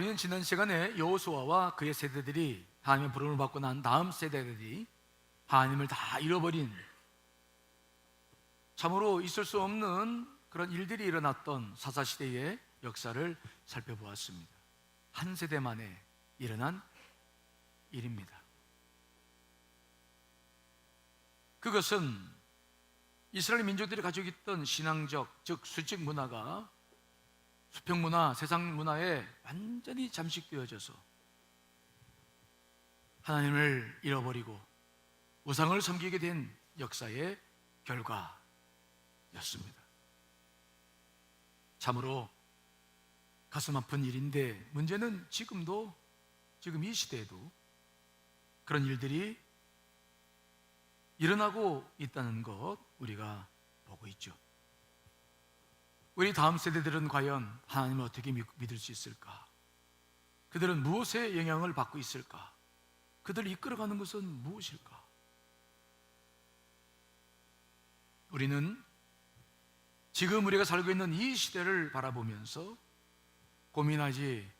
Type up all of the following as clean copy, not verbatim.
우리는 지난 시간에 여호수아와 그의 세대들이 하나님의 부름을 받고 난 다음 세대들이 하나님을 다 잃어버린, 참으로 있을 수 없는 그런 일들이 일어났던 사사시대의 역사를 살펴보았습니다. 한 세대 만에 일어난 일입니다. 그것은 이스라엘 민족들이 가지고 있던 신앙적, 즉 수직 문화가 수평 문화, 세상 문화에 완전히 잠식되어져서 하나님을 잃어버리고 우상을 섬기게 된 역사의 결과였습니다. 참으로 가슴 아픈 일인데, 문제는 지금 이 시대에도 그런 일들이 일어나고 있다는 것, 우리가 보고 있죠. 우리 다음 세대들은 과연 하나님을 어떻게 믿을 수 있을까? 그들은 무엇에 영향을 받고 있을까? 그들을 이끌어가는 것은 무엇일까? 우리는 지금 우리가 살고 있는 이 시대를 바라보면서 고민하지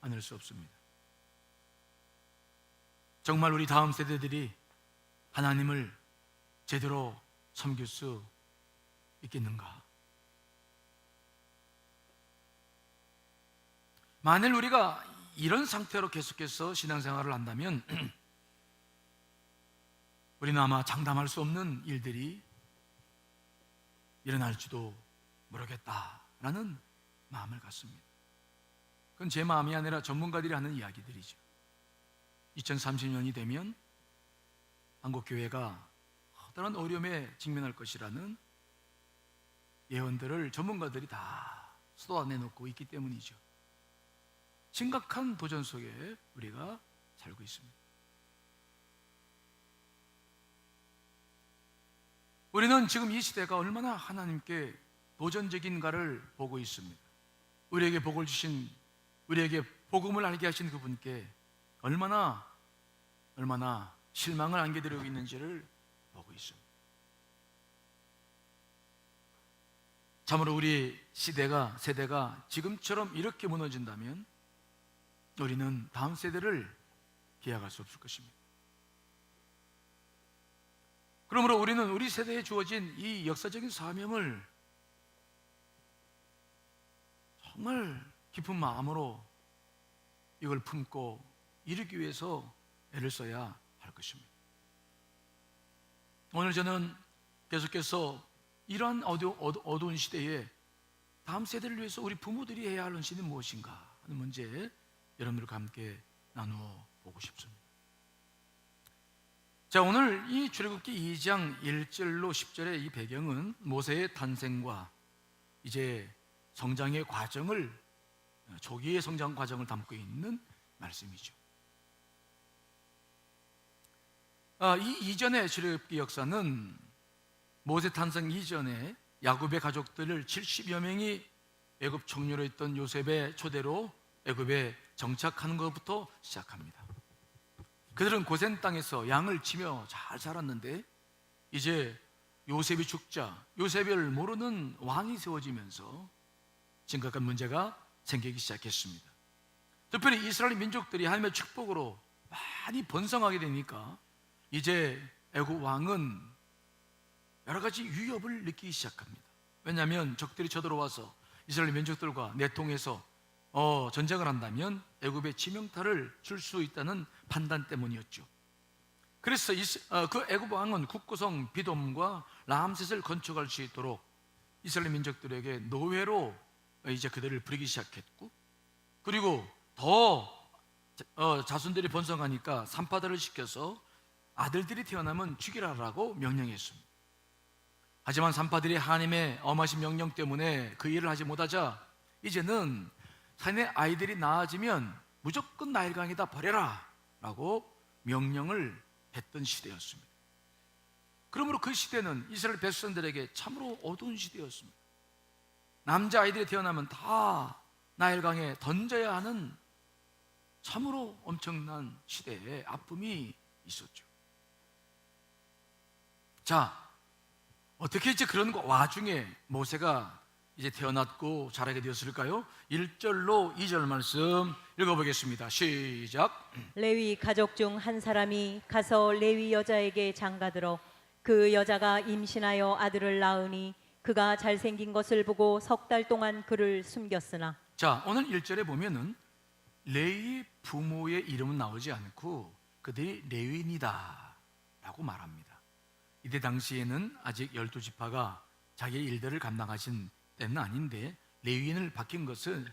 않을 수 없습니다. 정말 우리 다음 세대들이 하나님을 제대로 섬길 수 있겠는가? 만일 우리가 이런 상태로 계속해서 신앙생활을 한다면 우리는 아마 장담할 수 없는 일들이 일어날지도 모르겠다라는 마음을 갖습니다. 그건 제 마음이 아니라 전문가들이 하는 이야기들이죠. 2030년이 되면 한국교회가 커다란 어려움에 직면할 것이라는 예언들을 전문가들이 다 쏟아내놓고 있기 때문이죠. 심각한 도전 속에 우리가 살고 있습니다. 우리는 지금 이 시대가 얼마나 하나님께 도전적인가를 보고 있습니다. 우리에게 복을 주신, 우리에게 복음을 알게 하신 그분께 얼마나 실망을 안겨드리고 있는지를 보고 있습니다. 참으로 우리 세대가 지금처럼 이렇게 무너진다면 우리는 다음 세대를 기약할 수 없을 것입니다. 그러므로 우리는 우리 세대에 주어진 이 역사적인 사명을 정말 깊은 마음으로 이걸 품고 이루기 위해서 애를 써야 할 것입니다. 오늘 저는 계속해서 이러한 어두운 시대에 다음 세대를 위해서 우리 부모들이 해야 할 헌신이 무엇인가 하는 문제, 여러분들과 함께 나누어 보고 싶습니다. 자, 오늘 이 출애굽기 2장 1절로 10절의 이 배경은 모세의 탄생과 이제 성장의 과정을, 초기의 성장 과정을 담고 있는 말씀이죠. 이 이전의 출애굽기 역사는 모세 탄생 이전에 야곱의 가족들을 70여 명이 애굽 총리로 있던 요셉의 초대로 애굽에 정착하는 것부터 시작합니다. 그들은 고센 땅에서 양을 치며 잘 살았는데 이제 요셉이 죽자 요셉을 모르는 왕이 세워지면서 심각한 문제가 생기기 시작했습니다. 특별히 이스라엘 민족들이 하나님의 축복으로 많이 번성하게 되니까 이제 애굽 왕은 여러 가지 위협을 느끼기 시작합니다. 왜냐하면 적들이 쳐들어와서 이스라엘 민족들과 내통해서 전쟁을 한다면 애굽에 치명타를 줄 수 있다는 판단 때문이었죠. 그래서 그 애굽 왕은 국고성 비돔과 람셋을 건축할 수 있도록 이스라엘 민족들에게 노예로 이제 그들을 부리기 시작했고, 그리고 더 자손들이 번성하니까 산파들을 시켜서 아들들이 태어나면 죽이라라고 명령했습니다. 하지만 산파들이 하나님의 엄하신 명령 때문에 그 일을 하지 못하자 이제는 자네 아이들이 낳아지면 무조건 나일강에다 버려라 라고 명령을 했던 시대였습니다. 그러므로 그 시대는 이스라엘 백성들에게 참으로 어두운 시대였습니다. 남자아이들이 태어나면 다 나일강에 던져야 하는 참으로 엄청난 시대의 아픔이 있었죠. 자, 어떻게 이제 그런 와중에 모세가 이제 태어났고 자라게 되었을까요? 1절로 2절 말씀 읽어보겠습니다. 시작. 레위 가족 중 한 사람이 가서 레위 여자에게 장가들어 그 여자가 임신하여 아들을 낳으니 그가 잘생긴 것을 보고 3달 동안 그를 숨겼으나. 자, 오늘 1절에 보면은 레위 부모의 이름은 나오지 않고 그들이 레위인이다 라고 말합니다. 이때 당시에는 아직 12지파가 자기의 일들을 감당하신 때는 아닌데, 레위인을 밝힌 것은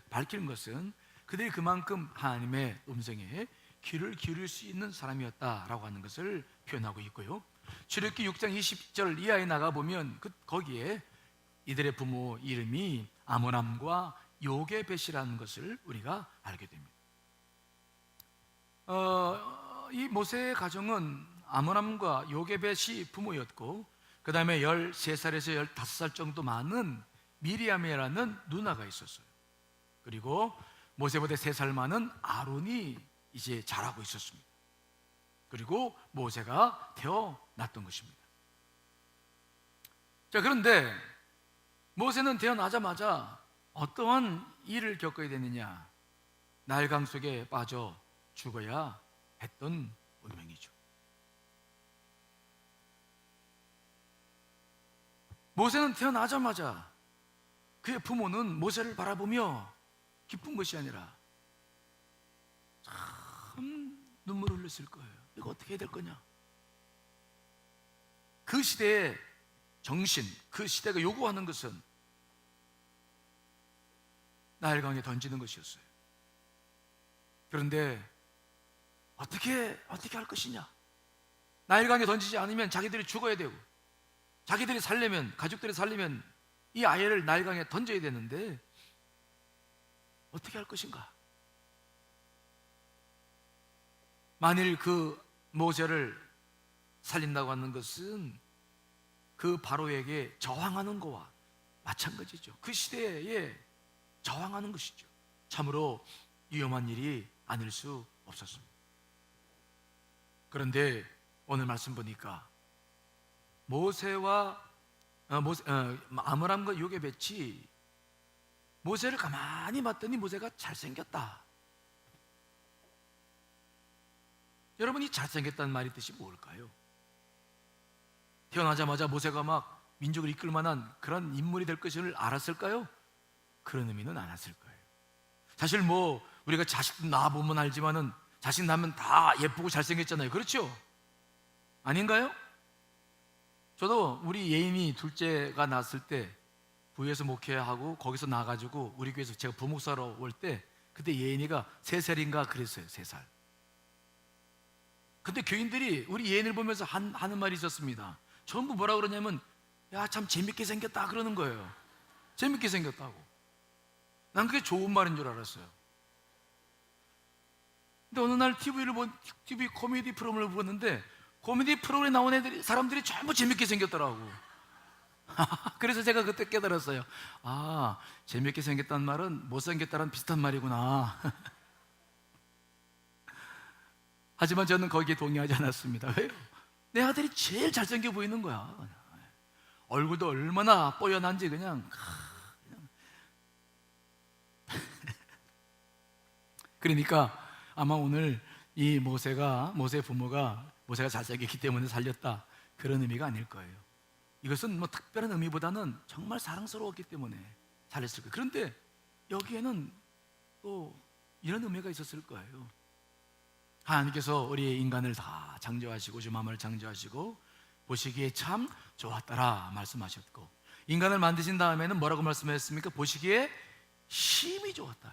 그들이 그만큼 하나님의 음성에 귀를 기울일 수 있는 사람이었다라고 하는 것을 표현하고 있고요. 출애굽기 6장 20절 이하에 나가보면 거기에 이들의 부모 이름이 아므람과 요게벳이라는 것을 우리가 알게 됩니다. 이 모세의 가정은 아므람과 요게벳이 부모였고, 그 다음에 13살에서 15살 정도 많은 미리암이라는 누나가 있었어요. 그리고 모세보다 3살 많은 아론이 이제 자라고 있었습니다. 그리고 모세가 태어났던 것입니다. 자, 그런데 모세는 태어나자마자 어떠한 일을 겪어야 되느냐? 나일강 속에 빠져 죽어야 했던 운명이죠. 모세는 태어나자마자 그의 부모는 모세를 바라보며 기쁜 것이 아니라 참 눈물을 흘렸을 거예요. 이거 어떻게 해야 될 거냐? 그 시대의 정신, 그 시대가 요구하는 것은 나일강에 던지는 것이었어요. 그런데 어떻게 할 것이냐? 나일강에 던지지 않으면 자기들이 죽어야 되고, 자기들이 살려면, 가족들이 살려면 이 아이를 나일강에 던져야 되는데 어떻게 할 것인가? 만일 그 모세를 살린다고 하는 것은 그 바로에게 저항하는 거와 마찬가지죠. 그 시대에 저항하는 것이죠. 참으로 위험한 일이 아닐 수 없었습니다. 그런데 오늘 말씀 보니까 아므람과 요게벳이 모세를 가만히 봤더니 모세가 잘생겼다. 여러분, 이 잘생겼다는 말의 뜻이 뭘까요? 태어나자마자 모세가 막 민족을 이끌 만한 그런 인물이 될 것을 알았을까요? 그런 의미는 않았을 거예요. 사실 우리가 자식 낳아보면 알지만은 자식 낳으면 다 예쁘고 잘생겼잖아요. 그렇죠? 아닌가요? 저도 우리 예인이 둘째가 낳았을 때 부에서 목회하고 거기서 나가지고 우리 교회에서 제가 부목사로 올 때 그때 예인이가 3살인가 그랬어요. 3살. 근데 교인들이 우리 예인을 보면서 하는 말이 있었습니다. 전부 뭐라 그러냐면, 야, 참 재밌게 생겼다 그러는 거예요. 재밌게 생겼다고. 난 그게 좋은 말인 줄 알았어요. 근데 어느 날 TV 코미디 프로그램을 보는데 코미디 프로그램에 나온 사람들이 전부 재밌게 생겼더라고. 그래서 제가 그때 깨달았어요. 아, 재밌게 생겼다는 말은 못생겼다는 비슷한 말이구나. 하지만 저는 거기에 동의하지 않았습니다. 왜요? 내 아들이 제일 잘생겨 보이는 거야. 얼굴도 얼마나 뽀얀한지 그냥. 그러니까 아마 오늘 이 모세 부모가 모세가 잘생겼기 때문에 살렸다, 그런 의미가 아닐 거예요. 이것은 특별한 의미보다는 정말 사랑스러웠기 때문에 살렸을 거예요. 그런데 여기에는 또 이런 의미가 있었을 거예요. 하나님께서 우리 인간을 다 창조하시고 주 마음을 창조하시고 보시기에 참 좋았더라 말씀하셨고, 인간을 만드신 다음에는 뭐라고 말씀하셨습니까? 보시기에 심히 좋았다.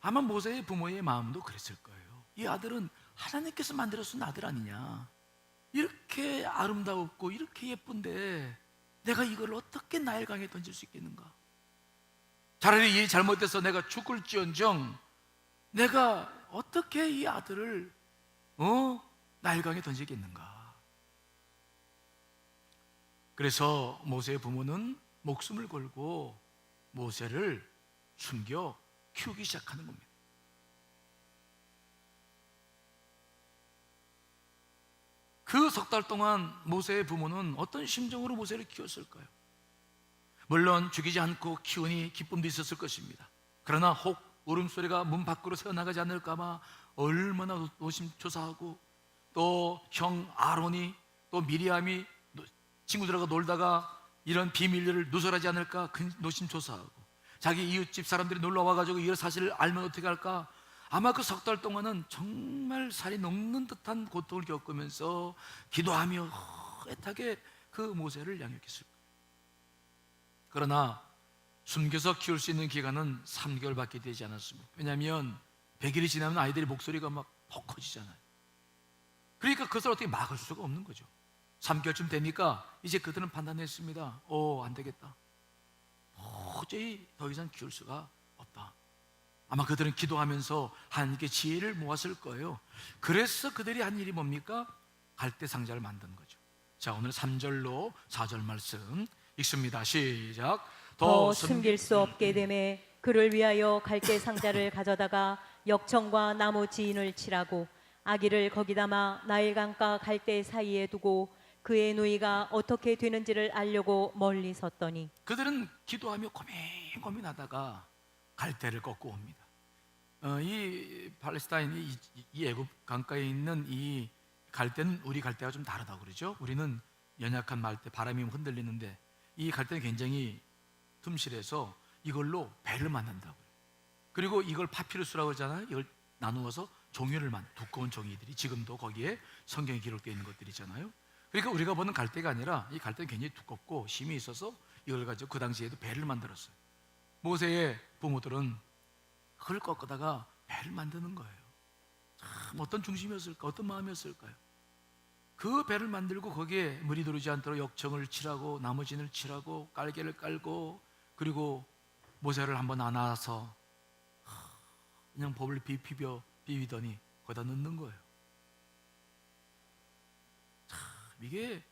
아마 모세의 부모의 마음도 그랬을 거예요. 이 아들은 하나님께서 만들어준 아들 아니냐, 이렇게 아름다웠고 이렇게 예쁜데 내가 이걸 어떻게 나일강에 던질 수 있겠는가? 차라리 이 잘못돼서 내가 죽을지언정 내가 어떻게 이 아들을 나일강에 던지겠는가? 그래서 모세의 부모는 목숨을 걸고 모세를 숨겨 키우기 시작하는 겁니다. 그 3달 동안 모세의 부모는 어떤 심정으로 모세를 키웠을까요? 물론 죽이지 않고 키우니 기쁨도 있었을 것입니다. 그러나 혹 울음소리가 문 밖으로 새어나가지 않을까봐 얼마나 노심초사하고, 또 형 아론이 또 미리암이 친구들하고 놀다가 이런 비밀을 누설하지 않을까 노심초사하고, 자기 이웃집 사람들이 놀러 와가지고 이 사실을 알면 어떻게 할까, 아마 그 석 달 동안은 정말 살이 녹는 듯한 고통을 겪으면서 기도하며 애타게 그 모세를 양육했을 거예요. 그러나 숨겨서 키울 수 있는 기간은 3개월밖에 되지 않았습니다. 왜냐하면 100일이 지나면 아이들이 목소리가 막 더 커지잖아요. 그러니까 그것을 어떻게 막을 수가 없는 거죠. 3개월쯤 되니까 이제 그들은 판단했습니다. 안 되겠다. 도저히 더 이상 키울 수가 없다. 아마 그들은 기도하면서 하나님께 지혜를 모았을 거예요. 그래서 그들이 한 일이 뭡니까? 갈대 상자를 만든 거죠. 자, 오늘 3절로 4절 말씀 읽습니다. 시작. 더 숨길 수 없게 되매 그를 위하여 갈대 상자를 가져다가 역청과 나무 지인을 칠하고 아기를 거기 담아 나일강과 갈대 사이에 두고 그의 누이가 어떻게 되는지를 알려고 멀리 섰더니, 그들은 기도하며 고민하다가 갈대를 꺾고 옵니다. 이 팔레스타인, 이 애굽 강가에 있는 이 갈대는 우리 갈대와 좀 다르다고 그러죠. 우리는 연약한 말대, 바람이 흔들리는데 이 갈대는 굉장히 틈실해서 이걸로 배를 만든다고요. 그리고 이걸 파피루스라고 하잖아요. 이걸 나누어서 종이를 두꺼운 종이들이 지금도 거기에 성경에 기록되어 있는 것들이잖아요. 그러니까 우리가 보는 갈대가 아니라 이 갈대는 굉장히 두껍고 힘이 있어서 이걸 가지고 그 당시에도 배를 만들었어요. 모세의 부모들은 그걸 꺾다가 배를 만드는 거예요. 참 어떤 중심이었을까, 어떤 마음이었을까요? 그 배를 만들고 거기에 물이 들어오지 않도록 역청을 칠하고 나무진을 칠하고 깔개를 깔고, 그리고 모세를 한번 안아서 그냥 법을 비비더니 거기다 넣는 거예요. 참 이게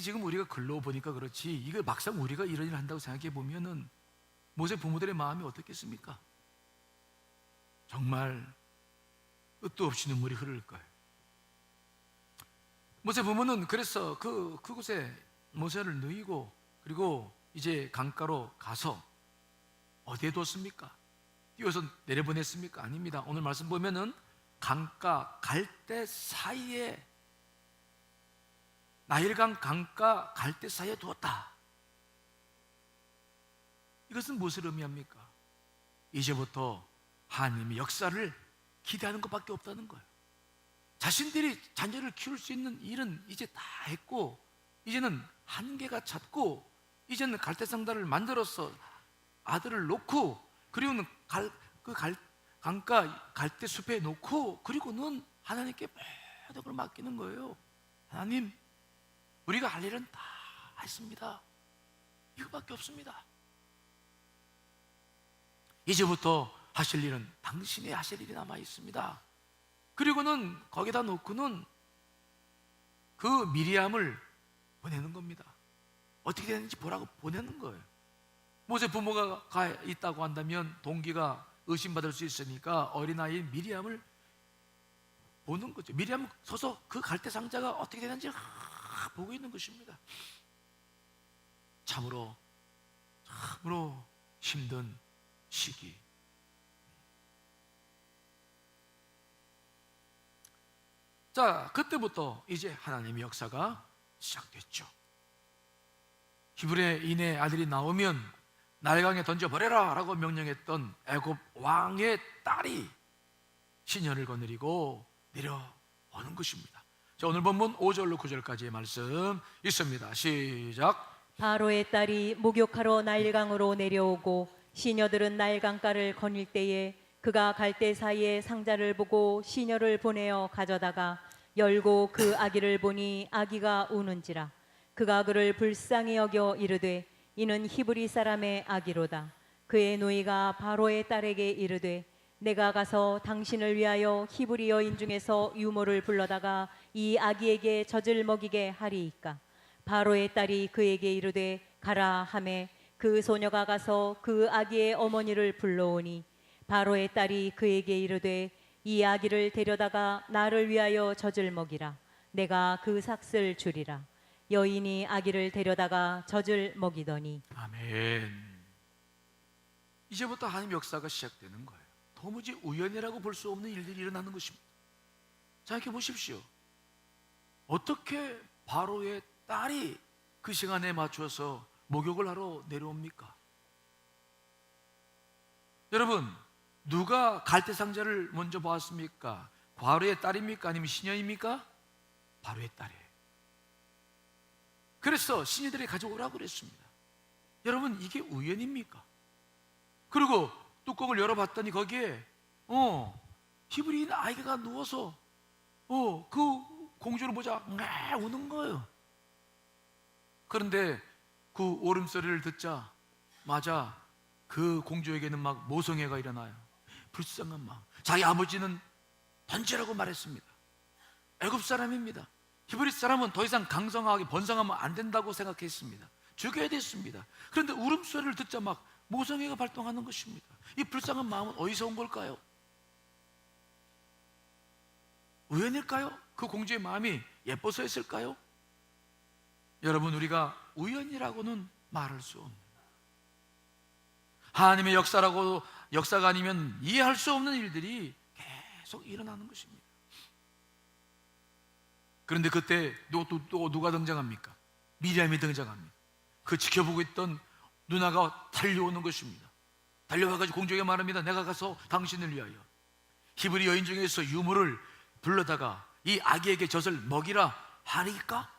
지금 우리가 글로 보니까 그렇지, 이게 막상 우리가 이런 일을 한다고 생각해 보면은 모세 부모들의 마음이 어떻겠습니까? 정말 끝도 없이 눈물이 흐를 거예요. 모세 부모는 그래서 그곳에 모세를 누이고, 그리고 이제 강가로 가서 어디에 뒀습니까? 띄워서 내려보냈습니까? 아닙니다. 오늘 말씀 보면은 강가 갈대 사이에, 나일강 강가 갈대 사이에 두었다. 이것은 무엇을 의미합니까? 이제부터 하나님의 역사를 기대하는 것밖에 없다는 거예요. 자신들이 자녀를 키울 수 있는 일은 이제 다 했고, 이제는 한계가 찼고, 이제는 갈대상자를 만들어서 아들을 놓고, 그리고는 강가 갈대 숲에 놓고, 그리고는 하나님께 모든 걸 맡기는 거예요. 하나님, 우리가 할 일은 다 했습니다. 이거밖에 없습니다. 이제부터 하실 일은 당신이 하실 일이 남아 있습니다. 그리고는 거기다 놓고는 그 미리암을 보내는 겁니다. 어떻게 되는지 보라고 보내는 거예요. 모세 부모가 가 있다고 한다면 동기가 의심받을 수 있으니까 어린아이 미리암을 보는 거죠. 미리암 서서 그 갈대 상자가 어떻게 되는지 보고 있는 것입니다. 참으로 힘든 시기. 자, 그때부터 이제 하나님의 역사가 시작됐죠. 히브리 인의 아들이 나오면 나일강에 던져버려라 라고 명령했던 애굽 왕의 딸이 시년을 거느리고 내려오는 것입니다. 자, 오늘 본문 5절로 9절까지의 말씀 있습니다. 시작. 바로의 딸이 목욕하러 나일강으로 내려오고 시녀들은 나일강가를 거닐 때에 그가 갈대 사이에 상자를 보고 시녀를 보내어 가져다가 열고 그 아기를 보니 아기가 우는지라. 그가 그를 불쌍히 여겨 이르되 이는 히브리 사람의 아기로다. 그의 누이가 바로의 딸에게 이르되 내가 가서 당신을 위하여 히브리 여인 중에서 유모를 불러다가 이 아기에게 젖을 먹이게 하리이까. 바로의 딸이 그에게 이르되 가라 하매 그 소녀가 가서 그 아기의 어머니를 불러오니 바로의 딸이 그에게 이르되 이 아기를 데려다가 나를 위하여 젖을 먹이라. 내가 그 삭슬 주리라. 여인이 아기를 데려다가 젖을 먹이더니 아멘. 이제부터 하나님 역사가 시작되는 거예요. 도무지 우연이라고 볼 수 없는 일들이 일어나는 것입니다. 자, 이렇게 보십시오. 어떻게 바로의 딸이 그 시간에 맞춰서 목욕을 하러 내려옵니까? 여러분, 누가 갈대상자를 먼저 보았습니까? 바로의 딸입니까? 아니면 시녀입니까? 바로의 딸이에요. 그래서 시녀들이 가져오라고 그랬습니다. 여러분, 이게 우연입니까? 그리고 뚜껑을 열어봤더니 거기에 히브리인 아이가 누워서 그 공주를 보자 우는 거예요. 그런데 그 울음소리를 듣자마자 그 공주에게는 막 모성애가 일어나요. 불쌍한 마음. 자기 아버지는 던지라고 말했습니다. 애굽 사람입니다. 히브리 사람은 더 이상 강성하게 번성하면 안 된다고 생각했습니다. 죽여야 됐습니다. 그런데 울음소리를 듣자 막 모성애가 발동하는 것입니다. 이 불쌍한 마음은 어디서 온 걸까요? 우연일까요? 그 공주의 마음이 예뻐서였을까요? 여러분, 우리가 우연이라고는 말할 수 없는, 하나님의 역사가 아니면 이해할 수 없는 일들이 계속 일어나는 것입니다. 그런데 그때 또 누가 등장합니까? 미리암이 등장합니다. 그 지켜보고 있던 누나가 달려오는 것입니다. 달려와가지고 공주에게 말합니다. 내가 가서 당신을 위하여 히브리 여인 중에서 유모를 불러다가 이 아기에게 젖을 먹이라 하니까?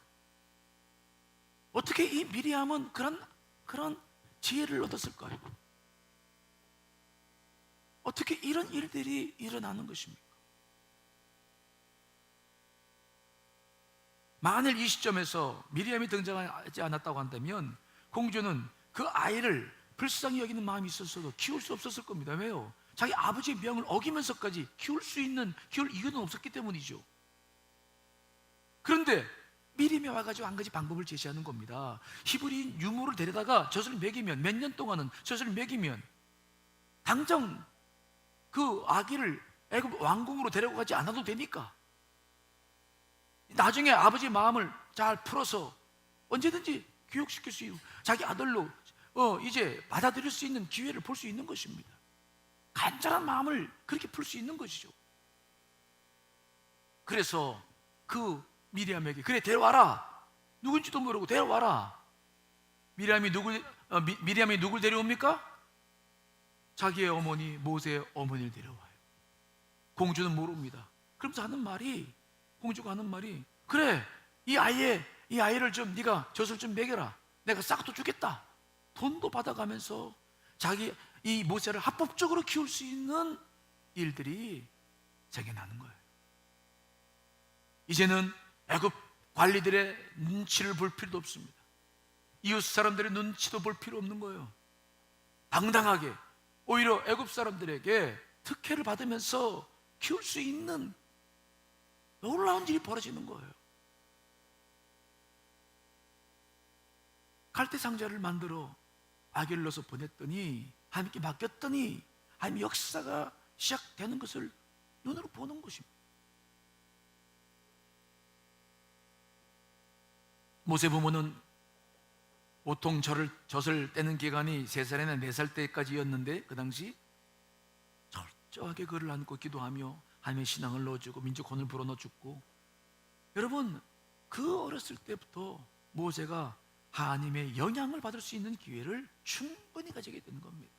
어떻게 이 미리암은 그런 지혜를 얻었을까요? 어떻게 이런 일들이 일어나는 것입니까? 만일 이 시점에서 미리암이 등장하지 않았다고 한다면 공주는 그 아이를 불쌍히 여기는 마음이 있었어도 키울 수 없었을 겁니다. 왜요? 자기 아버지의 명을 어기면서까지 키울 이유는 없었기 때문이죠. 그런데 미리암이 와가지고 한 가지 방법을 제시하는 겁니다. 히브리인 유모를 데려다가 젖을 먹이면, 몇 년 동안은 젖을 먹이면 당장 그 아기를 애굽 왕궁으로 데려가지 않아도 되니까 나중에 아버지의 마음을 잘 풀어서 언제든지 교육시킬 수 있고 자기 아들로 이제 받아들일 수 있는 기회를 볼 수 있는 것입니다. 간절한 마음을 그렇게 풀 수 있는 것이죠. 그래서 그 미리암에게 그래 데려와라, 누군지도 모르고 데려와라. 미리암이 누굴 데려옵니까? 자기의 어머니 모세의 어머니를 데려와요. 공주는 모릅니다. 그러면서 공주가 하는 말이 그래, 이 아이를 좀 네가 젖을 좀 먹여라. 내가 싹도 주겠다. 돈도 받아가면서 자기 이 모세를 합법적으로 키울 수 있는 일들이 생겨나는 거예요. 이제는 애굽 관리들의 눈치를 볼 필요도 없습니다. 이웃 사람들의 눈치도 볼 필요 없는 거예요. 당당하게 오히려 애굽 사람들에게 특혜를 받으면서 키울 수 있는 놀라운 일이 벌어지는 거예요. 갈대 상자를 만들어 아기를 넣어서 보냈더니, 하나님께 맡겼더니 하나님의 역사가 시작되는 것을 눈으로 보는 것입니다. 모세 부모는 보통 젖을 떼는 기간이 3살이나 4살 때까지였는데 그 당시 철저하게 그를 안고 기도하며 하나님의 신앙을 넣어주고 민족혼을 불어넣어 주고, 여러분 그 어렸을 때부터 모세가 하나님의 영향을 받을 수 있는 기회를 충분히 가지게 되는 겁니다.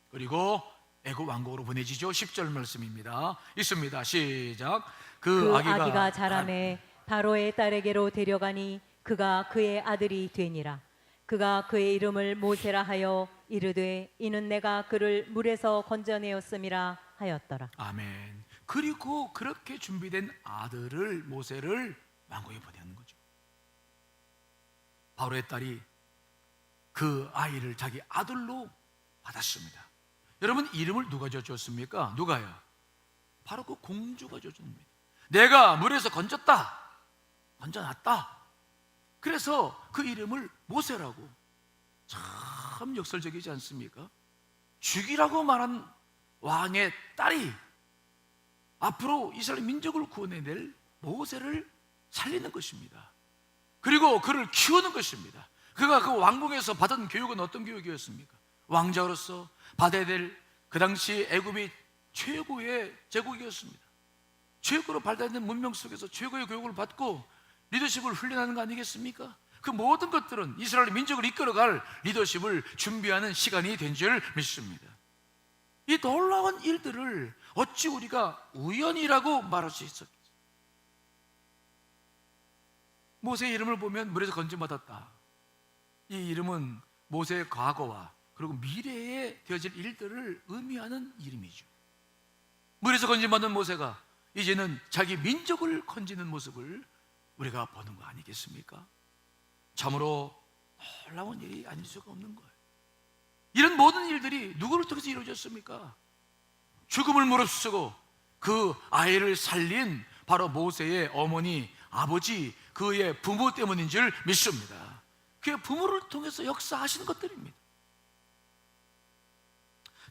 그리고 애굽 왕국으로 보내지죠. 10절 말씀입니다. 있습니다. 시작. 그 아기가 자라매 바로의 딸에게로 데려가니 그가 그의 아들이 되니라. 그가 그의 이름을 모세라 하여 이르되 이는 내가 그를 물에서 건져내었음이라 하였더라. 아멘. 그리고 그렇게 준비된 아들을, 모세를 왕국에 보내는 거죠. 바로의 딸이 그 아이를 자기 아들로 받았습니다. 여러분, 이름을 누가 지어줬습니까? 누가요? 바로 그 공주가 지어줍니다. 내가 물에서 건져놨다. 그래서 그 이름을 모세라고. 참 역설적이지 않습니까? 죽이라고 말한 왕의 딸이 앞으로 이스라엘 민족을 구원해낼 모세를 살리는 것입니다. 그리고 그를 키우는 것입니다. 그가 그 왕궁에서 받은 교육은 어떤 교육이었습니까? 왕자로서 받아야 될 그 당시 애굽이 최고의 제국이었습니다. 최고로 발달된 문명 속에서 최고의 교육을 받고 리더십을 훈련하는 거 아니겠습니까? 그 모든 것들은 이스라엘 민족을 이끌어갈 리더십을 준비하는 시간이 된 줄 믿습니다. 이 놀라운 일들을 어찌 우리가 우연이라고 말할 수 있었겠어요? 모세의 이름을 보면 물에서 건짐받았다. 이 이름은 모세의 과거와 그리고 미래에 되어질 일들을 의미하는 이름이죠. 물에서 건짐받은 모세가 이제는 자기 민족을 건지는 모습을 우리가 보는 거 아니겠습니까? 참으로 놀라운 일이 아닐 수가 없는 거예요. 이런 모든 일들이 누구를 통해서 이루어졌습니까? 죽음을 무릅쓰고 그 아이를 살린 바로 모세의 어머니, 아버지, 그의 부모 때문인 줄 믿습니다. 그의 부모를 통해서 역사하시는 것들입니다.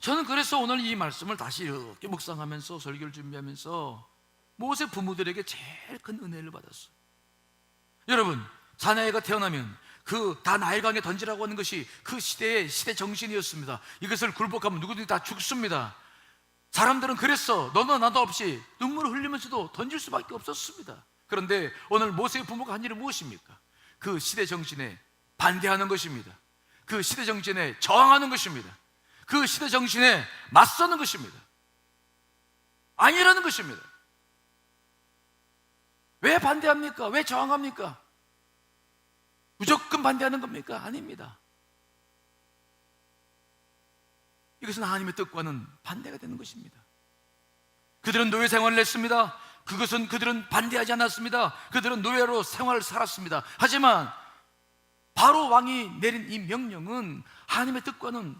저는 그래서 오늘 이 말씀을 다시 이렇게 묵상하면서 설교를 준비하면서 모세 부모들에게 제일 큰 은혜를 받았어요. 여러분, 사내아이가 태어나면 그 다 나일강에 던지라고 하는 것이 그 시대의 시대 정신이었습니다. 이것을 굴복하면 누구든지 다 죽습니다. 사람들은 그랬어. 너나 나도 없이 눈물을 흘리면서도 던질 수밖에 없었습니다. 그런데 오늘 모세의 부모가 한 일은 무엇입니까? 그 시대 정신에 반대하는 것입니다. 그 시대 정신에 저항하는 것입니다. 그 시대 정신에 맞서는 것입니다. 아니라는 것입니다. 왜 반대합니까? 왜 저항합니까? 무조건 반대하는 겁니까? 아닙니다. 이것은 하나님의 뜻과는 반대가 되는 것입니다. 그들은 노예 생활을 했습니다. 그것은 그들은 반대하지 않았습니다. 그들은 노예로 생활을 살았습니다. 하지만 바로 왕이 내린 이 명령은 하나님의 뜻과는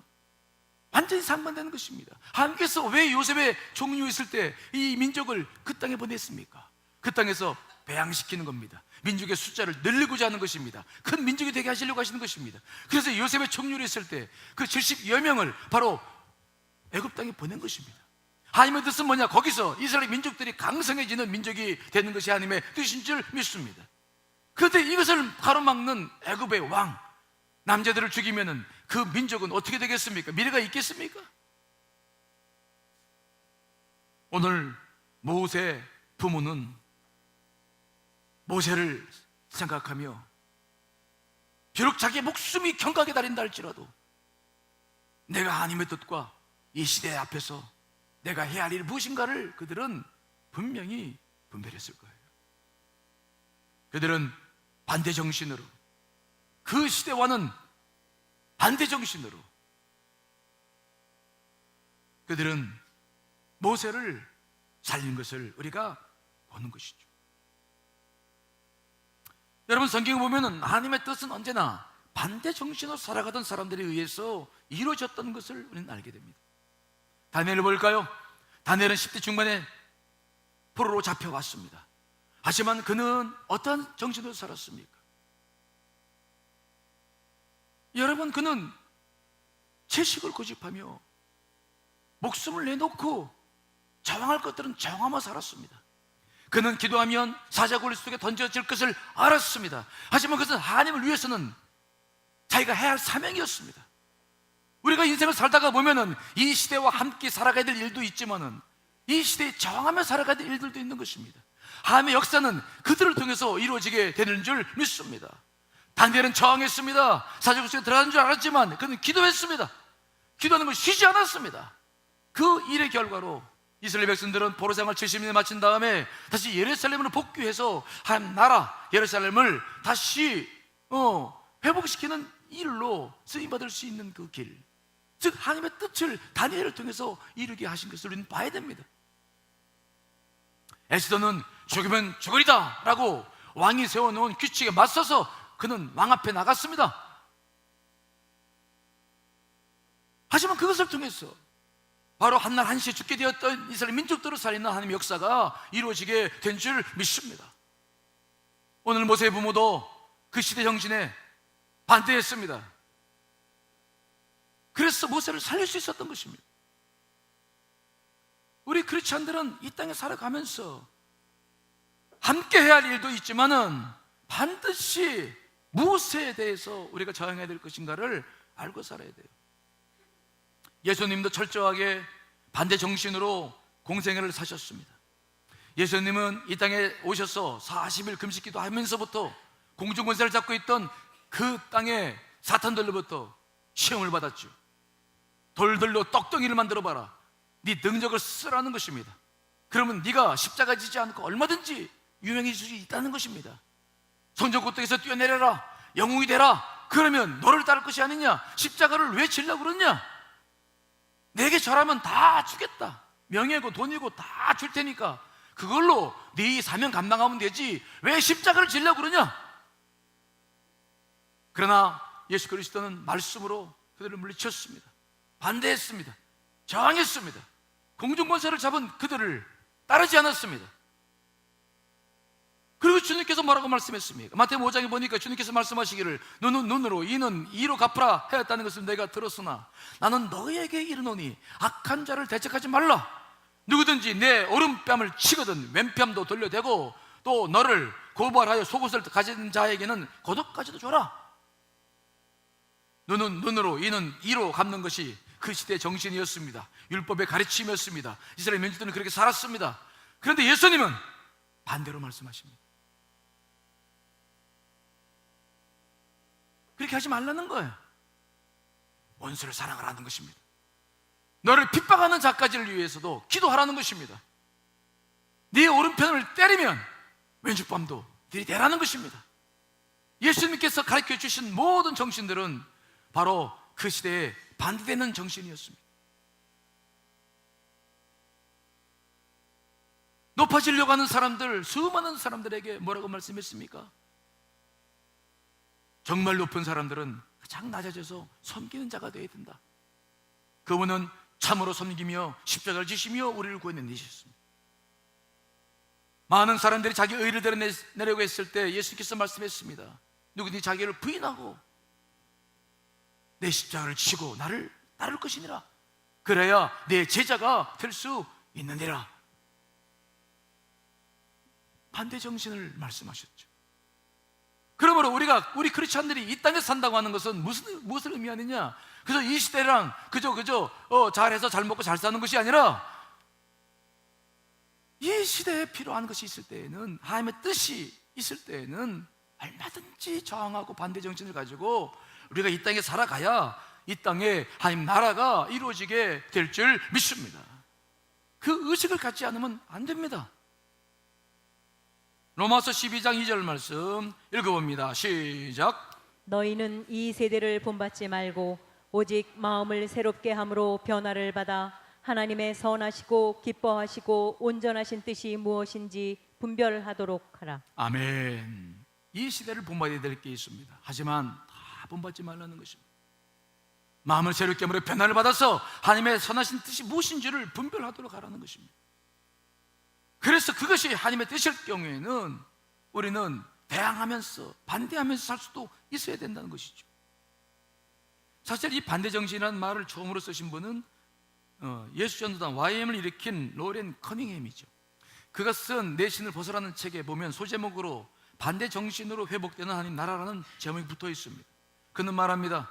완전히 상반되는 것입니다. 하나님께서 왜 요셉의 종류였을 때 이 민족을 그 땅에 보냈습니까? 그 땅에서 배양시키는 겁니다. 민족의 숫자를 늘리고자 하는 것입니다. 큰 민족이 되게 하시려고 하시는 것입니다. 그래서 요셉의 총리를 했을 때 그 70여 명을 바로 애굽 땅에 보낸 것입니다. 하나님의 뜻은 뭐냐? 거기서 이스라엘 민족들이 강성해지는 민족이 되는 것이 하나님의 뜻인 줄 믿습니다. 그런데 이것을 가로막는 애굽의 왕, 남자들을 죽이면은 그 민족은 어떻게 되겠습니까? 미래가 있겠습니까? 오늘 모세 부모는 모세를 생각하며 비록 자기의 목숨이 경각에 달린다 할지라도 내가 하나님의 뜻과 이 시대 앞에서 내가 해야 할 일이 무엇인가를 그들은 분명히 분별했을 거예요. 그들은 반대 정신으로, 그 시대와는 반대 정신으로 그들은 모세를 살린 것을 우리가 보는 것이죠. 여러분, 성경을 보면 하나님의 뜻은 언제나 반대 정신으로 살아가던 사람들에 의해서 이루어졌던 것을 우리는 알게 됩니다. 다니엘을 볼까요? 다니엘은 10대 중반에 포로로 잡혀왔습니다. 하지만 그는 어떤 정신으로 살았습니까? 여러분, 그는 채식을 고집하며 목숨을 내놓고 저항할 것들은 저항하며 살았습니다. 그는 기도하면 사자굴 속에 던져질 것을 알았습니다. 하지만 그것은 하나님을 위해서는 자기가 해야 할 사명이었습니다. 우리가 인생을 살다가 보면은 이 시대와 함께 살아가야 될 일도 있지만은 이 시대에 저항하며 살아가야 될 일들도 있는 것입니다. 하나님의 역사는 그들을 통해서 이루어지게 되는 줄 믿습니다. 다니엘은 저항했습니다. 사자굴 속에 들어가는 줄 알았지만 그는 기도했습니다. 기도하는 걸 쉬지 않았습니다. 그 일의 결과로 이스라엘 백성들은 포로 생활 70년 마친 다음에 다시 예루살렘으로 복귀해서 하나님 나라 예루살렘을 다시 회복시키는 일로 쓰임받을 수 있는 그 길, 즉 하나님의 뜻을 다니엘을 통해서 이루게 하신 것을 우리는 봐야 됩니다. 에스더는 죽으면 죽으리다 라고 왕이 세워놓은 규칙에 맞서서 그는 왕 앞에 나갔습니다. 하지만 그것을 통해서 바로 한날 한시에 죽게 되었던 이스라엘 민족들을 살리는 하나님의 역사가 이루어지게 된 줄 믿습니다. 오늘 모세의 부모도 그 시대 정신에 반대했습니다. 그래서 모세를 살릴 수 있었던 것입니다. 우리 크리스찬들은 이 땅에 살아가면서 함께 해야 할 일도 있지만은 반드시 무엇에 대해서 우리가 저항해야 될 것인가를 알고 살아야 돼요. 예수님도 철저하게 반대 정신으로 공생애를 사셨습니다. 예수님은 이 땅에 오셔서 40일 금식기도 하면서부터 공중권세를 잡고 있던 그 땅의 사탄들로부터 시험을 받았죠. 돌들로 떡덩이를 만들어봐라, 네 능력을 쓰라는 것입니다. 그러면 네가 십자가 지지 않고 얼마든지 유명해질 수 있다는 것입니다. 성전 꼭대기에서 뛰어내려라, 영웅이 되라. 그러면 너를 따를 것이 아니냐, 십자가를 왜 지려고 그러냐, 내게 절하면 다 주겠다, 명예고 돈이고 다 줄 테니까 그걸로 네 사명 감당하면 되지 왜 십자가를 지려고 그러냐. 그러나 예수 그리스도는 말씀으로 그들을 물리쳤습니다. 반대했습니다. 저항했습니다. 공중권세를 잡은 그들을 따르지 않았습니다. 그리고 주님께서 뭐라고 말씀했습니까? 마태복음 5장에 보니까 주님께서 말씀하시기를 눈은 눈으로 이는 이로 갚으라 하였다는 것을 내가 들었으나 나는 너희에게 이르노니 악한 자를 대적하지 말라. 누구든지 내 오른뺨을 치거든 왼뺨도 돌려대고 또 너를 고발하여 속옷을 가진 자에게는 겉옷까지도 줘라. 눈은 눈으로 이는 이로 갚는 것이 그 시대의 정신이었습니다. 율법의 가르침이었습니다. 이스라엘 민족들은 그렇게 살았습니다. 그런데 예수님은 반대로 말씀하십니다. 그렇게 하지 말라는 거예요. 원수를 사랑하라는 것입니다. 너를 핍박하는 자까지를 위해서도 기도하라는 것입니다. 네 오른편을 때리면 왼쪽밤도 들이대라는 것입니다. 예수님께서 가르쳐 주신 모든 정신들은 바로 그 시대에 반대되는 정신이었습니다. 높아지려고 하는 사람들, 수많은 사람들에게 뭐라고 말씀했습니까? 정말 높은 사람들은 가장 낮아져서 섬기는 자가 되어야 된다. 그분은 참으로 섬기며 십자가를 지시며 우리를 구해낸 이셨습니다. 많은 사람들이 자기 의를 드러내려고 했을 때 예수께서 말씀했습니다. 누구든지 자기를 부인하고 내 십자가를 지고 나를 따를 것이니라. 그래야 내 제자가 될 수 있느니라. 반대 정신을 말씀하셨죠. 그러므로 우리 크리스찬들이 이 땅에 산다고 하는 것은 무엇을 의미하느냐? 그래서 이 시대랑 그저 잘해서 잘 먹고 잘 사는 것이 아니라 이 시대에 필요한 것이 있을 때에는, 하나님의 뜻이 있을 때에는 얼마든지 저항하고 반대 정신을 가지고 우리가 이 땅에 살아가야 이 땅에 하나님 나라가 이루어지게 될 줄 믿습니다. 그 의식을 갖지 않으면 안 됩니다. 로마서 12장 2절 말씀 읽어봅니다. 시작. 너희는 이 세대를 본받지 말고 오직 마음을 새롭게 함으로 변화를 받아 하나님의 선하시고 기뻐하시고 온전하신 뜻이 무엇인지 분별하도록 하라. 아멘. 이 시대를 본받아야 될 게 있습니다. 하지만 다 본받지 말라는 것입니다. 마음을 새롭게 함으로 변화를 받아서 하나님의 선하신 뜻이 무엇인지를 분별하도록 하라는 것입니다. 그래서 그것이 하나님의 뜻일 경우에는 우리는 대항하면서 반대하면서 살 수도 있어야 된다는 것이죠. 사실 이 반대 정신이라는 말을 처음으로 쓰신 분은 예수전도단 YM을 일으킨 로렌 커닝햄이죠. 그가 쓴 내 신을 벗어라는 책에 보면 소제목으로 반대 정신으로 회복되는 하나님 나라라는 제목이 붙어 있습니다. 그는 말합니다.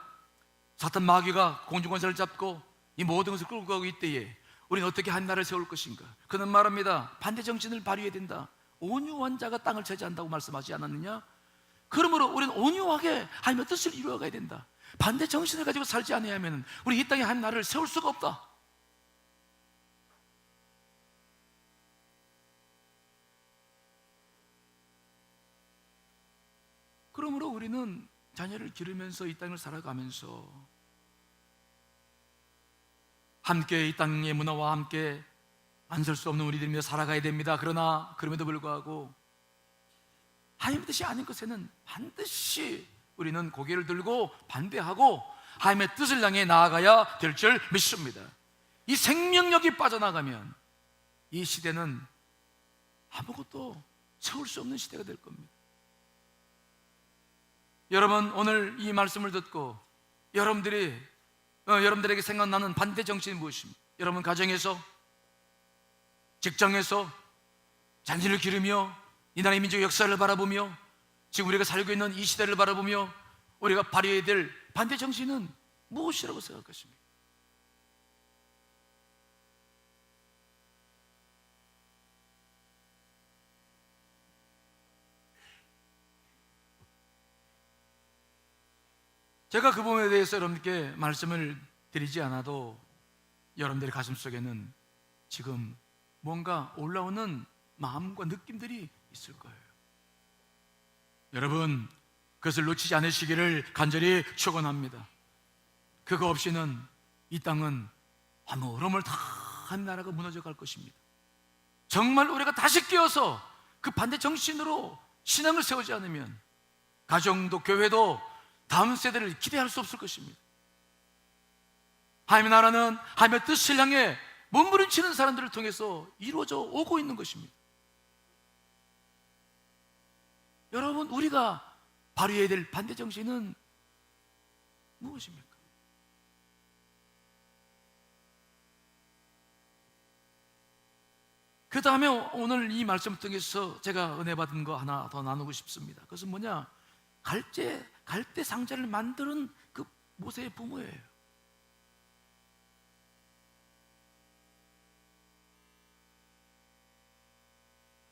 사탄 마귀가 공중권세를 잡고 이 모든 것을 끌고 가고 있때에 우리는 어떻게 한 나라를 세울 것인가? 그는 말합니다. 반대 정신을 발휘해야 된다. 온유한 자가 땅을 차지한다고 말씀하지 않았느냐? 그러므로 우리는 온유하게 하나님의 뜻을 이루어가야 된다. 반대 정신을 가지고 살지 않으면 우리 이 땅에 한 나라를 세울 수가 없다. 그러므로 우리는 자녀를 기르면서 이 땅을 살아가면서 함께 이 땅의 문화와 함께 안 설 수 없는 우리들이며 살아가야 됩니다. 그러나 그럼에도 불구하고 하나님의 뜻이 아닌 것에는 반드시 우리는 고개를 들고 반대하고 하나님의 뜻을 향해 나아가야 될 줄 믿습니다. 이 생명력이 빠져나가면 이 시대는 아무것도 세울 수 없는 시대가 될 겁니다. 여러분, 오늘 이 말씀을 듣고 여러분들에게 생각나는 반대 정신이 무엇입니까? 여러분 가정에서, 직장에서 자녀를 기르며 이 나라의 민족의 역사를 바라보며 지금 우리가 살고 있는 이 시대를 바라보며 우리가 발휘해야 될 반대 정신은 무엇이라고 생각하십니까? 제가 그 부분에 대해서 여러분께 말씀을 드리지 않아도 여러분들의 가슴속에는 지금 뭔가 올라오는 마음과 느낌들이 있을 거예요. 여러분, 그것을 놓치지 않으시기를 간절히 축원합니다. 그거 없이는 이 땅은 아무름을 다한 나라가 무너져 갈 것입니다. 정말 우리가 다시 깨어서 그 반대 정신으로 신앙을 세우지 않으면 가정도 교회도 다음 세대를 기대할 수 없을 것입니다. 하나님의 나라는 하나님의 뜻을 향해 몸부림치는 사람들을 통해서 이루어져 오고 있는 것입니다. 여러분, 우리가 발휘해야 될 반대 정신은 무엇입니까? 그 다음에 오늘 이 말씀을 통해서 제가 은혜 받은 거 하나 더 나누고 싶습니다. 그것은 뭐냐? 갈대 상자를 만드는 그 모세의 부모예요.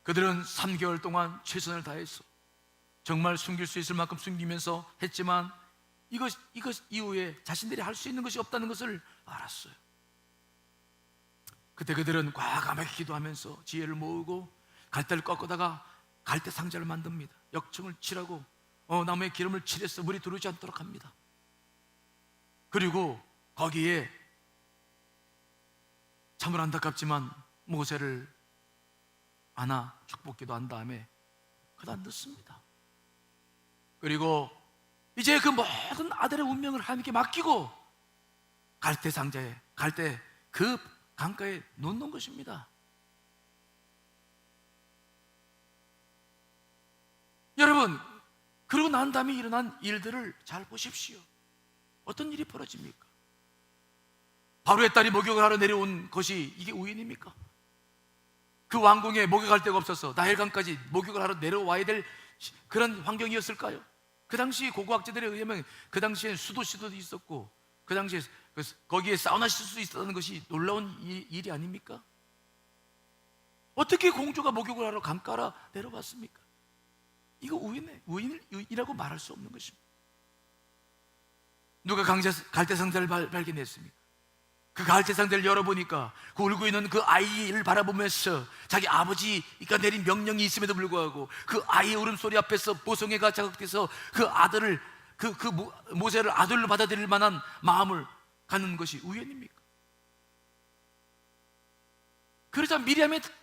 그들은 3개월 동안 최선을 다해서 정말 숨길 수 있을 만큼 숨기면서 했지만 이것 이후에 자신들이 할 수 있는 것이 없다는 것을 알았어요. 그때 그들은 과감하게 기도하면서 지혜를 모으고 갈대를 꺾어다가 갈대 상자를 만듭니다. 역청을 칠하고 나무에 기름을 칠해서 물이 들어오지 않도록 합니다. 그리고 거기에 참으로 안타깝지만 모세를 안아 축복기도 한 다음에 그다 넣습니다. 그리고 이제 그 모든 아들의 운명을 하나님께 맡기고 갈대 상자에 갈대 그 강가에 놓는 것입니다. 여러분, 그러고 난 다음에 일어난 일들을 잘 보십시오. 어떤 일이 벌어집니까? 바로의 딸이 목욕을 하러 내려온 것이 이게 우연입니까? 그 왕궁에 목욕할 데가 없어서 나일강까지 목욕을 하러 내려와야 될 그런 환경이었을까요? 그 당시 고고학자들에 의하면 그 당시에 수도시도 있었고 그 당시에 거기에 사우나 쓸 수 있었다는 것이 놀라운 일이 아닙니까? 어떻게 공주가 목욕을 하러 강가라 내려왔습니까? 이거 우연이라고 말할 수 없는 것입니다. 누가 갈대 상자를 발견했습니까? 그 갈대 상자를 열어보니까 그 울고 있는 그 아이를 바라보면서 자기 아버지가 내린 명령이 있음에도 불구하고 그 아이의 울음소리 앞에서 보성애가 자극돼서 그 아들을 모세를 아들로 받아들일 만한 마음을 갖는 것이 우연입니까? 그러자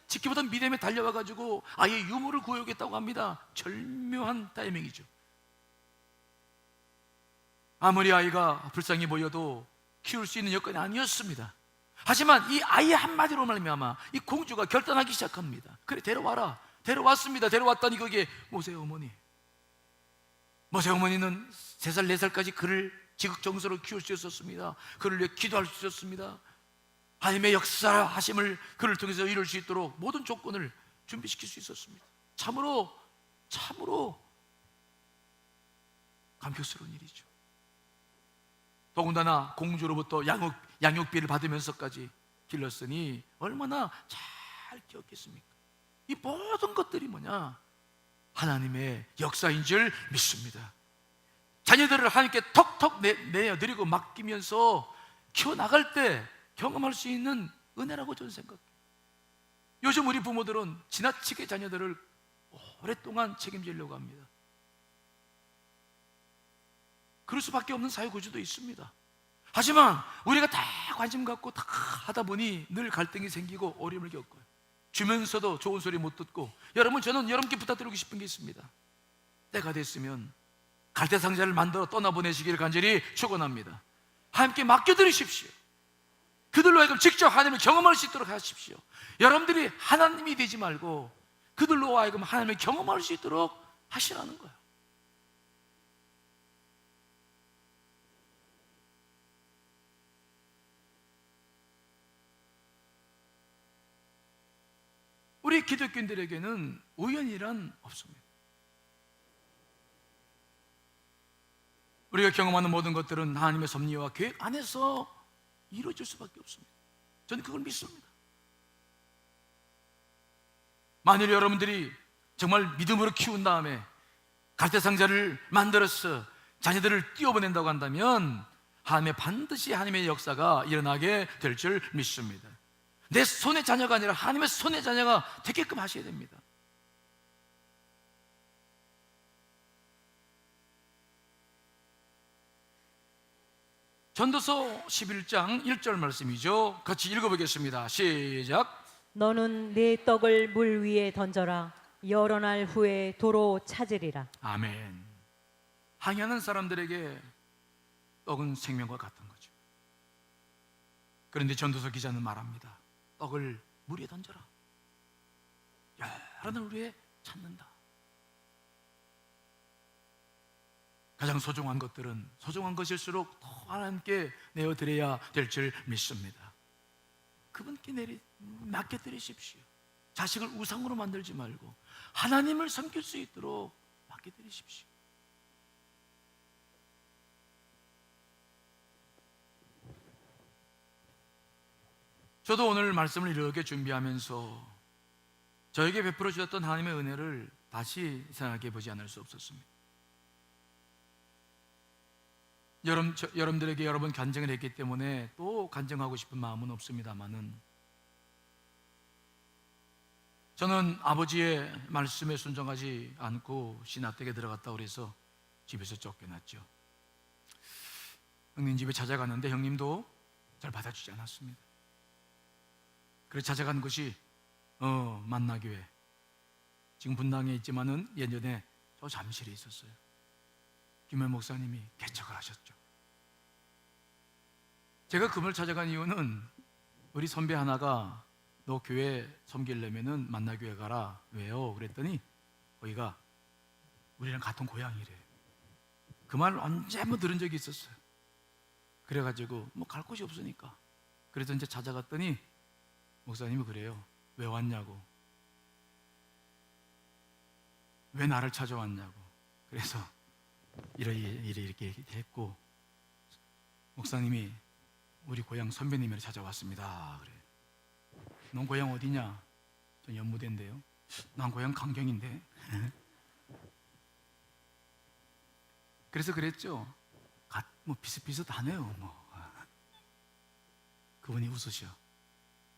지켜보던 미리암에 달려와가지고 아이의 유모를 구해오겠다고 합니다. 절묘한 타이밍이죠. 아무리 아이가 불쌍히 보여도 키울 수 있는 여건이 아니었습니다. 하지만 이 아이의 한마디로 말미암아 이 공주가 결단하기 시작합니다. 그래, 데려와라. 데려왔습니다. 데려왔더니 거기에 모세의 어머니. 모세의 어머니는 3살, 4살까지 그를 지극정성으로 키울 수 있었습니다. 그를 위해 기도할 수 있었습니다. 하나님의 역사하심을 그를 통해서 이룰 수 있도록 모든 조건을 준비시킬 수 있었습니다. 참으로 감격스러운 일이죠. 더군다나 공주로부터 양육비를 받으면서까지 길렀으니 얼마나 잘 키웠겠습니까? 이 모든 것들이 뭐냐? 하나님의 역사인 줄 믿습니다. 자녀들을 하나님께 턱턱 내어드리고 맡기면서 키워나갈 때 경험할 수 있는 은혜라고 저는 생각해요. 요즘 우리 부모들은 지나치게 자녀들을 오랫동안 책임지려고 합니다. 그럴 수밖에 없는 사회 구조도 있습니다. 하지만 우리가 다 관심 갖고 다 하다 보니 늘 갈등이 생기고 어려움을 겪어요. 주면서도 좋은 소리 못 듣고. 여러분, 저는 여러분께 부탁드리고 싶은 게 있습니다. 때가 됐으면 갈대 상자를 만들어 떠나보내시기를 간절히 축원합니다. 하나님께 맡겨드리십시오. 그들로 하여금 직접 하나님을 경험할 수 있도록 하십시오. 여러분들이 하나님이 되지 말고 그들로 하여금 하나님을 경험할 수 있도록 하시라는 거예요. 우리 기독교인들에게는 우연이란 없습니다. 우리가 경험하는 모든 것들은 하나님의 섭리와 계획 안에서 이루어질 수밖에 없습니다. 저는 그걸 믿습니다. 만일 여러분들이 정말 믿음으로 키운 다음에 갈대상자를 만들어서 자녀들을 띄워보낸다고 한다면 반드시 하나님의 역사가 일어나게 될 줄 믿습니다. 내 손의 자녀가 아니라 하나님의 손의 자녀가 되게끔 하셔야 됩니다. 전도서 11장 1절 말씀이죠. 같이 읽어보겠습니다. 시작. 너는 내 떡을 물 위에 던져라. 여러 날 후에 도로 찾으리라. 아멘. 항해하는 사람들에게 떡은 생명과 같은 거죠. 그런데 전도서 기자는 말합니다. 떡을 물 위에 던져라. 여러 날 후에 찾는다. 가장 소중한 것들은 소중한 것일수록 더 하나님께 내어드려야 될 줄 믿습니다. 그분께 맡겨드리십시오. 자식을 우상으로 만들지 말고 하나님을 섬길 수 있도록 맡겨드리십시오. 저도 오늘 말씀을 이렇게 준비하면서 저에게 베풀어 주셨던 하나님의 은혜를 다시 생각해 보지 않을 수 없었습니다. 여러분들에게 여러 번 간증을 했기 때문에 또 간증하고 싶은 마음은 없습니다만은, 저는 아버지의 말씀에 순종하지 않고 신학대에 들어갔다 그래서 집에서 쫓겨났죠. 형님 집에 찾아갔는데 형님도 잘 받아주지 않았습니다. 그래서 찾아간 곳이 만나교회, 지금 분당에 있지만은 예전에 저 잠실에 있었어요. 김현 목사님이 개척을 하셨죠. 제가 그분을 찾아간 이유는 우리 선배 하나가 너 교회 섬기려면은 만나교회 가라. 왜요? 그랬더니 거기가 우리랑 같은 고향이래. 그 말을 언제 한번 들은 적이 있었어요. 그래가지고 뭐 갈 곳이 없으니까 그래서 이제 찾아갔더니 목사님이 그래요. 왜 왔냐고, 왜 나를 찾아왔냐고. 그래서 이렇게 했고, 목사님이 우리 고향 선배님을 찾아왔습니다. 그래. 넌 고향 어디냐? 전 연무대인데요. 난 고향 강경인데. 그래서 그랬죠. 뭐 비슷비슷하네요. 뭐. 그분이 웃으셔.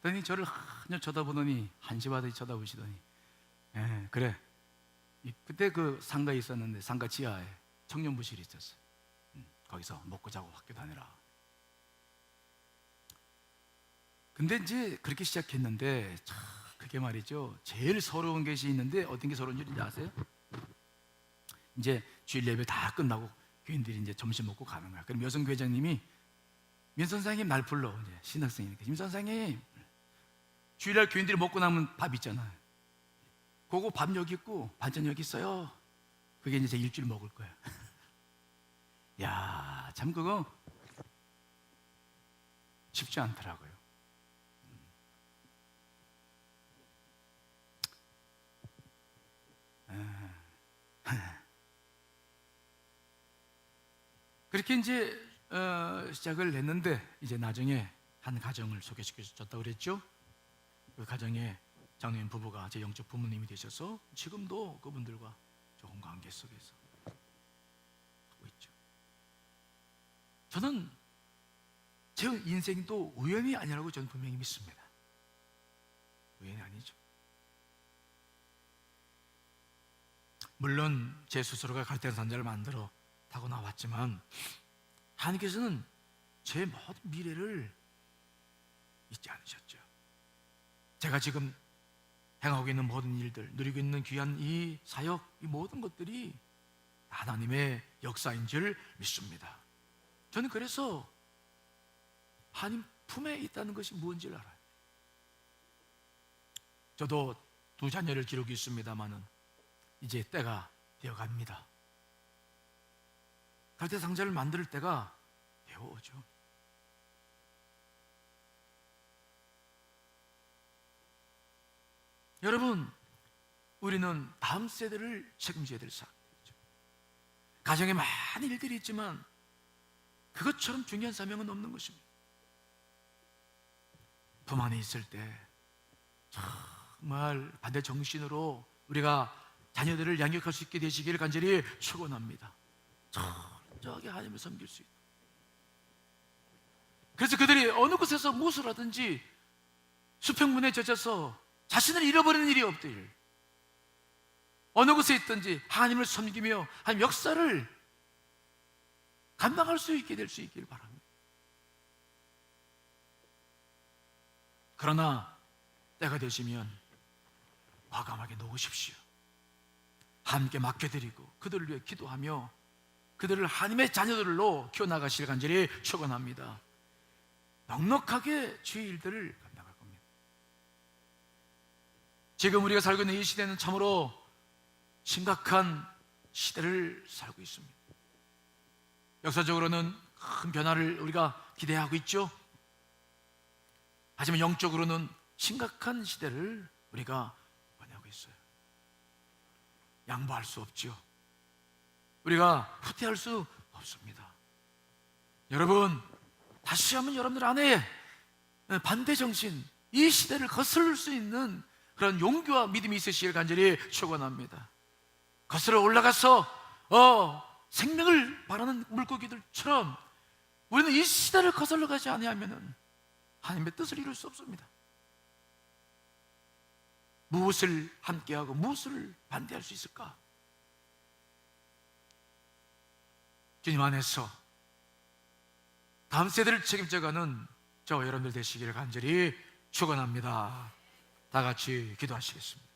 그랬더니 저를 한참 쳐다보더니 한시바듯이 쳐다보시더니, 그래. 그때 그 상가에 있었는데 상가 지하에 청년부실이 있었어요. 거기서 먹고 자고 학교 다니라. 근데 이제 그렇게 시작했는데, 그게 말이죠, 제일 서러운 것이 있는데 어떤 게 서러운 줄인지 아세요? 이제 주일 예배 다 끝나고 교인들이 이제 점심 먹고 가는 거야. 그럼 여성 회장님이 민 선생님 날 불러. 이제 신학생이니까, 민 선생님, 주일날 교인들이 먹고 남은 밥 있잖아요. 그거 밥 여기 있고 반찬 여기 있어요. 그게 이제 제 일주일 먹을 거야. 야, 참 그거 쉽지 않더라고요. 그렇게 이제 시작을 했는데, 이제 나중에 한 가정을 소개시켜 줬다고 그랬죠. 그 가정에 장로님 부부가 제 영적 부모님이 되셔서 지금도 그분들과 좋은 관계 속에서 하고 있죠. 저는 제 인생도 우연이 아니라고 저는 분명히 믿습니다. 우연이 아니죠. 물론 제 스스로가 갈대산자를 만들어 타고 나왔지만 하나님께서는 제 모든 미래를 잊지 않으셨죠. 제가 지금 행하고 있는 모든 일들, 누리고 있는 귀한 이 사역, 이 모든 것들이 하나님의 역사인 줄 믿습니다. 저는 그래서 하나님 품에 있다는 것이 무엇인지를 알아요. 저도 2 자녀를 기르고 있습니다마는 이제 때가 되어갑니다. 갈대상자를 만들 때가 되어오죠. 여러분, 우리는 다음 세대를 책임져야 될 사람들이죠. 가정에 많은 일들이 있지만 그것처럼 중요한 사명은 없는 것입니다. 품 안에 있을 때 정말 반대 정신으로 우리가 자녀들을 양육할 수 있게 되시기를 간절히 축원합니다. 철저하게 하나님을 섬길 수 있다. 그래서 그들이 어느 곳에서 무엇을 하든지 수평문에 젖어서 자신을 잃어버리는 일이 없길, 어느 곳에 있든지 하나님을 섬기며 하나님 역사를 감당할 수 있게 될 수 있길 바랍니다. 그러나 때가 되시면 과감하게 놓으십시오. 함께 맡겨드리고 그들을 위해 기도하며 그들을 하나님의 자녀들로 키워나가실 간절히 축원합니다. 넉넉하게 주의 일들을 감당할 겁니다. 지금 우리가 살고 있는 이 시대는 참으로 심각한 시대를 살고 있습니다. 역사적으로는 큰 변화를 우리가 기대하고 있죠. 하지만 영적으로는 심각한 시대를 우리가 보내고 있어요. 양보할 수 없죠. 우리가 후퇴할 수 없습니다. 여러분, 다시 한번 여러분들 안에 반대 정신, 이 시대를 거스를 수 있는 그런 용기와 믿음이 있으시길 간절히 축원합니다. 거슬러 올라가서 생명을 바라는 물고기들처럼 우리는 이 시대를 거슬러 가지 아니하면 하나님의 뜻을 이룰 수 없습니다. 무엇을 함께하고 무엇을 반대할 수 있을까? 주님 안에서 다음 세대를 책임져가는 저와 여러분들 되시기를 간절히 축원합니다. 다 같이 기도하시겠습니다.